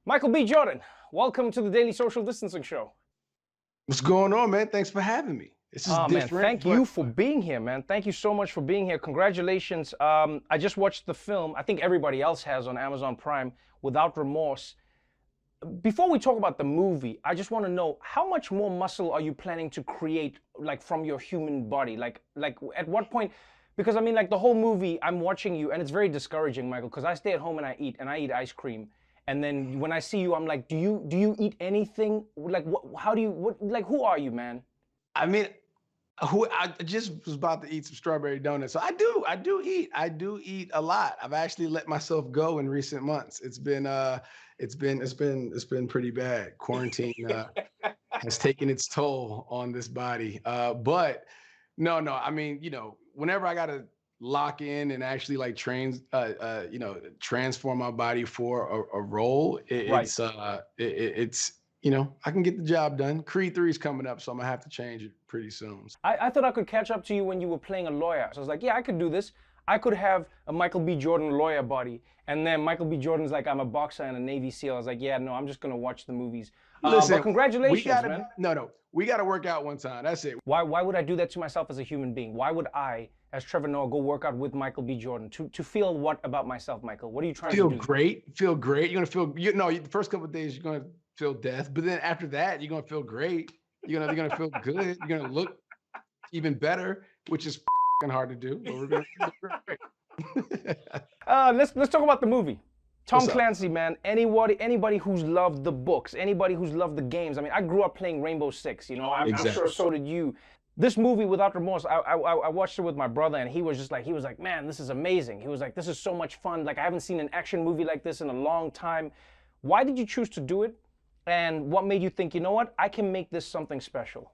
Michael B. Jordan, welcome to the Daily Social Distancing Show. What's going on, man? Thanks for having me. This is Oh man, different, thank but you for being here, man. Thank you so much for being here. Congratulations. I just watched the film, I think everybody else has on Amazon Prime, Without Remorse. Before we talk about the movie, I just want to know how much more muscle are you planning to create, like from your human body? Like at what point? Because I mean, like the whole movie, I'm watching you, and it's very discouraging, Michael. Because I stay at home and I eat ice cream, and then when I see you, I'm like, do you eat anything? Like what? How do you? What? Like who are you, man? I mean, who I just was about to eat some strawberry donuts. So I do eat a lot. I've actually let myself go in recent months. It's been pretty bad. Quarantine has taken its toll on this body. But no. I mean, whenever I gotta lock in and actually like transform my body for a role, Right. it's I can get the job done. Creed 3 is coming up, so I'm gonna have to change it pretty soon. I thought I could catch up to you when you were playing a lawyer. So I was like, yeah, I could do this. I could have a Michael B. Jordan lawyer body. And then Michael B. Jordan's like, I'm a boxer and a Navy SEAL. I was like, yeah, no, I'm just going to watch the movies. But Listen, we congratulations, gotta man. no, we gotta work out one time. That's it. Why would I do that to myself as a human being? Why would I, as Trevor Noah, go work out with Michael B. Jordan? To feel what about myself, Michael? What are you trying to Feel do? great. Feel great. You're gonna feel the first couple of days you're gonna feel death, but then after that, you're gonna feel great. You're gonna feel good. You're gonna look even better, which is hard to do, but we're gonna look great. Let's talk about the movie. Tom What's up? Clancy, man. Anybody who's loved the books, anybody who's loved the games. I mean, I grew up playing Rainbow Six. I'm sure Exactly. so did you. This movie, Without Remorse, I watched it with my brother, and he was like, man, this is amazing. He was like, this is so much fun. Like, I haven't seen an action movie like this in a long time. Why did you choose to do it? And what made you think, you know what, I can make this something special?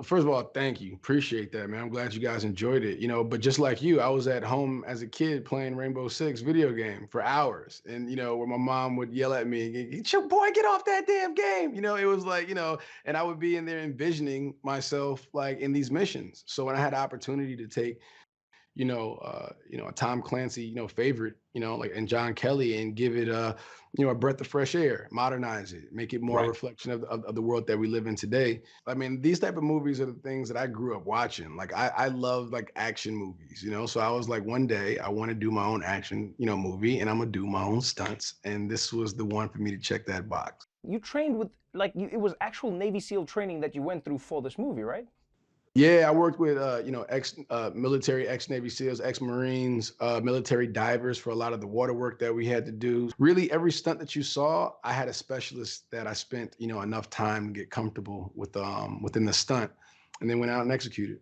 First of all, thank you. Appreciate that, man. I'm glad you guys enjoyed it. But just like you, I was at home as a kid playing Rainbow Six video game for hours. And, where my mom would yell at me, "Get your boy, get off that damn game." It was like, and I would be in there envisioning myself like in these missions. So when I had the opportunity to take a Tom Clancy, favorite, like and John Kelly and give it a breath of fresh air, modernize it, make it more a Right. reflection of the world that we live in today. I mean, these type of movies are the things that I grew up watching. Like I love like action movies, So I was like, one day I want to do my own action, movie, and I'm gonna do my own stunts. And this was the one for me to check that box. You trained with, it was actual Navy SEAL training that you went through for this movie, right? Yeah, I worked with ex military, ex Navy SEALs, ex Marines, military divers for a lot of the water work that we had to do. Really, every stunt that you saw, I had a specialist that I spent enough time to get comfortable with within the stunt, and then went out and executed.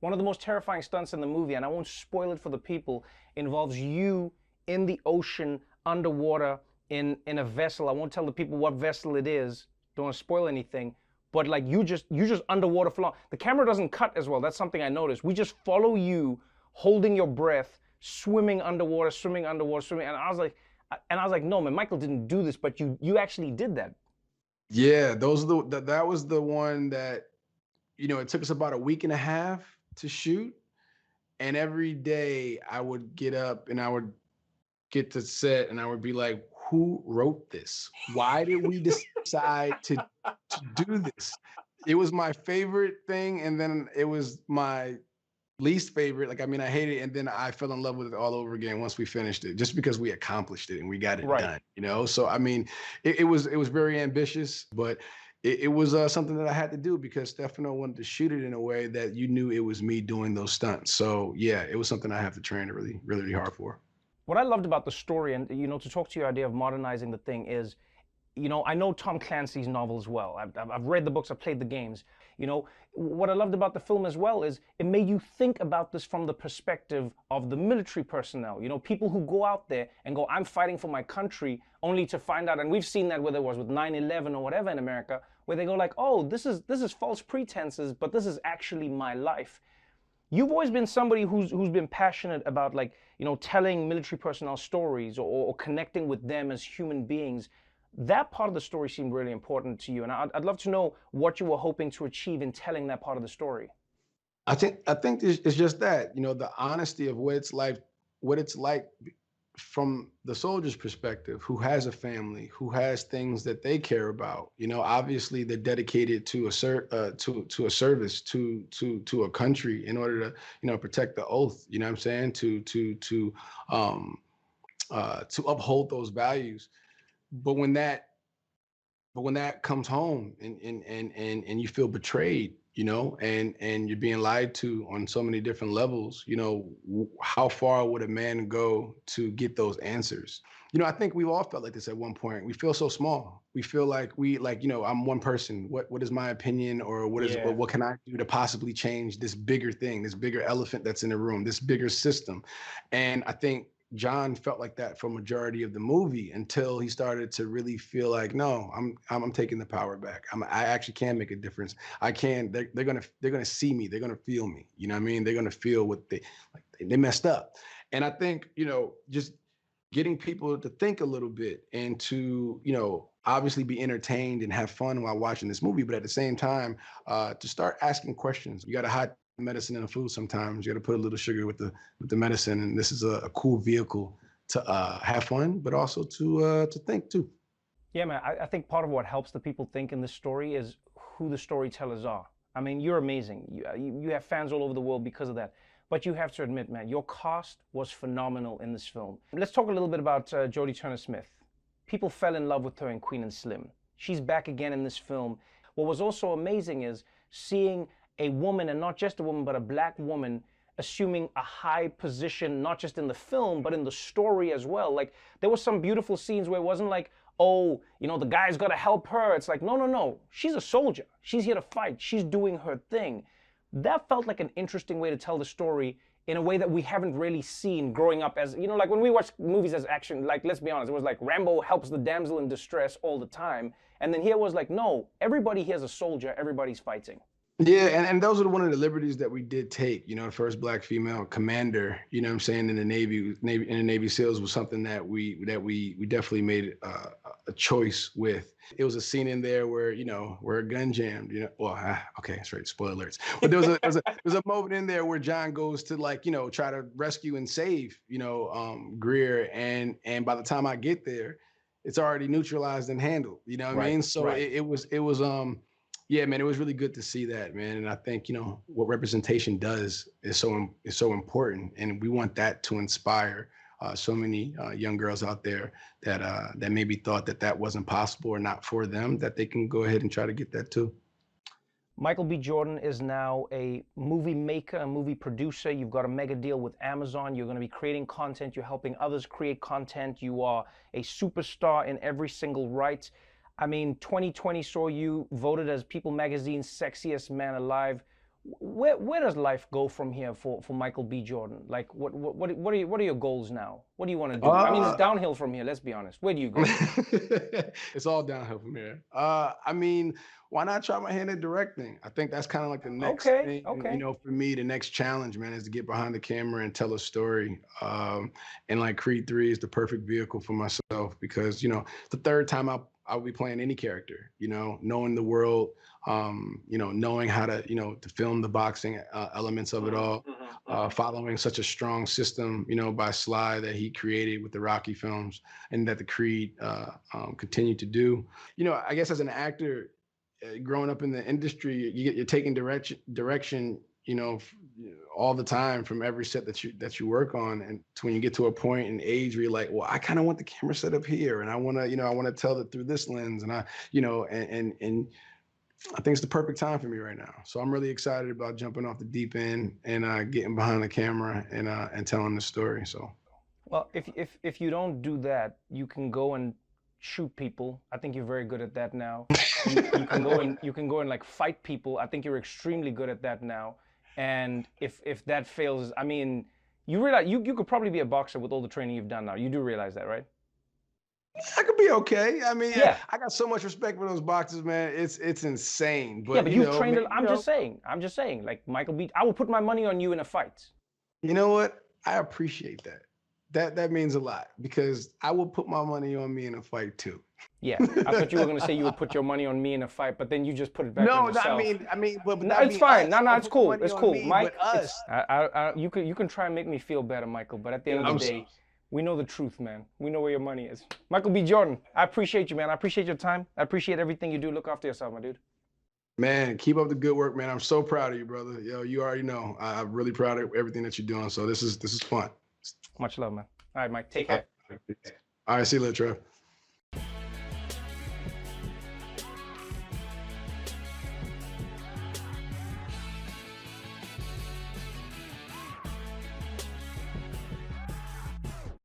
One of the most terrifying stunts in the movie, and I won't spoil it for the people, involves you in the ocean, underwater, in a vessel. I won't tell the people what vessel it is. Don't want to spoil anything. But like you just underwater for long. The camera doesn't cut as well. That's something I noticed. We just follow you, holding your breath, swimming underwater, swimming underwater, swimming. And I was like, no, man, Michael didn't do this, but you actually did that. Yeah, that was the one that it took us about a week and a half to shoot, and every day I would get up and I would get to set and I would be like, who wrote this? Why did we decide to do this? It was my favorite thing, and then it was my least favorite. Like, I mean, I hated it, and then I fell in love with it all over again once we finished it, just because we accomplished it and we got it Right. done. So I mean, it was very ambitious, but it was something that I had to do because Stefano wanted to shoot it in a way that you knew it was me doing those stunts. So yeah, it was something I have to train really, really, really hard for. What I loved about the story, and to talk to your idea of modernizing the thing is, I know Tom Clancy's novels well. I've read the books, I've played the games. What I loved about the film as well is it made you think about this from the perspective of the military personnel. People who go out there and go, I'm fighting for my country, only to find out, and we've seen that whether it was with 9/11 or whatever in America, where they go like, oh, this is false pretenses, but this is actually my life. You've always been somebody who's been passionate about telling military personnel stories or connecting with them as human beings. That part of the story seemed really important to you, and I'd love to know what you were hoping to achieve in telling that part of the story. I think it's just that, the honesty of what it's like from the soldier's perspective, who has a family, who has things that they care about, obviously they're dedicated to to a service to a country in order to protect the oath. You know what I'm saying? Um to uphold those values. But when that comes home and you feel betrayed, and you're being lied to on so many different levels, how far would a man go to get those answers? I think we've all felt like this at one point. We feel so small. We feel like I'm one person. What is my opinion, or Yeah. what can I do to possibly change this bigger thing, this bigger elephant that's in the room, this bigger system? And I think John felt like that for majority of the movie until he started to really feel like, no, I'm taking the power back. I actually can make a difference. I can. They're gonna see me. They're gonna feel me. You know what I mean? They're gonna feel what they messed up. And I think just getting people to think a little bit and to obviously be entertained and have fun while watching this movie, but at the same time to start asking questions. You got to hide medicine in the food sometimes. You got to put a little sugar with the medicine, and this is a cool vehicle to have fun, but also to think too. Yeah, man, I think part of what helps the people think in this story is who the storytellers are. I mean, you're amazing. You have fans all over the world because of that. But you have to admit, man, your cast was phenomenal in this film. Let's talk a little bit about Jodie Turner-Smith. People fell in love with her in Queen and Slim. She's back again in this film. What was also amazing is seeing a woman, and not just a woman, but a black woman, assuming a high position, not just in the film, but in the story as well. Like, there were some beautiful scenes where it wasn't like, oh, the guy's got to help her. It's like, no, no, no. She's a soldier. She's here to fight. She's doing her thing. That felt like an interesting way to tell the story in a way that we haven't really seen growing up as, like when we watch movies as action, like, let's be honest, it was like Rambo helps the damsel in distress all the time. And then here was like, no, everybody here's a soldier. Everybody's fighting. Yeah, and those are one of the liberties that we did take. The first black female commander, what I'm saying, in the Navy SEALs was something that we definitely made a choice with. It was a scene in there where where a gun jammed. Well, okay, that's right, spoiler alerts. But there was a moment in there where John goes to try to rescue and save Greer, and by the time I get there, it's already neutralized and handled. You know what I mean? So right. it was yeah, man, it was really good to see that, man. And I think, what representation does is so important. And we want that to inspire so many young girls out there that maybe thought that wasn't possible or not for them, that they can go ahead and try to get that too. Michael B. Jordan is now a movie maker, a movie producer. You've got a mega deal with Amazon. You're going to be creating content. You're helping others create content. You are a superstar in every single right. I mean, 2020 saw you voted as People Magazine's sexiest man alive. Where does life go from here for Michael B. Jordan? Like, what are your goals now? What do you want to do? I mean, it's downhill from here. Let's be honest. Where do you go? It's all downhill from here. I mean, why not try my hand at directing? I think that's kind of like the next thing. For me, the next challenge, man, is to get behind the camera and tell a story. And like Creed 3 is the perfect vehicle for myself because the third time I'll be playing any character, knowing the world, knowing how to, to film the boxing elements of it all, following such a strong system, by Sly that he created with the Rocky films and that the Creed continued to do. I guess as an actor, growing up in the industry, you're taking direction, all the time from every set that you work on, and when you get to a point in age where you're like, well, I kind of want the camera set up here, and I want to tell it through this lens, and I think it's the perfect time for me right now. So I'm really excited about jumping off the deep end and getting behind the camera and telling the story. So, well, if you don't do that, you can go and shoot people. I think you're very good at that now. You can go and like fight people. I think you're extremely good at that now. And if that fails, I mean, you realize you could probably be a boxer with all the training you've done now. You do realize that, right? I could be okay. I mean, yeah. I got so much respect for those boxers, man. It's insane. But yeah, but you've trained. I'm just saying. Like Michael B. I will put my money on you in a fight. You know what? I appreciate that. That means a lot because I will put my money on me in a fight too. Yeah, I thought you were going to say you would put your money on me in a fight, but then you just put it back on yourself. But no, it's fine. Us. No, it's cool. It's cool, me, Mike. Us. You can try and make me feel better, Michael. But at the end of the day, We know the truth, man. We know where your money is. Michael B. Jordan, I appreciate you, man. I appreciate your time. I appreciate everything you do. Look after yourself, my dude. Man, keep up the good work, man. I'm so proud of you, brother. Yo, you already know. I'm really proud of everything that you're doing. So this is fun. Much love, man. All right, Mike. Take care. All right, see you later, Trev.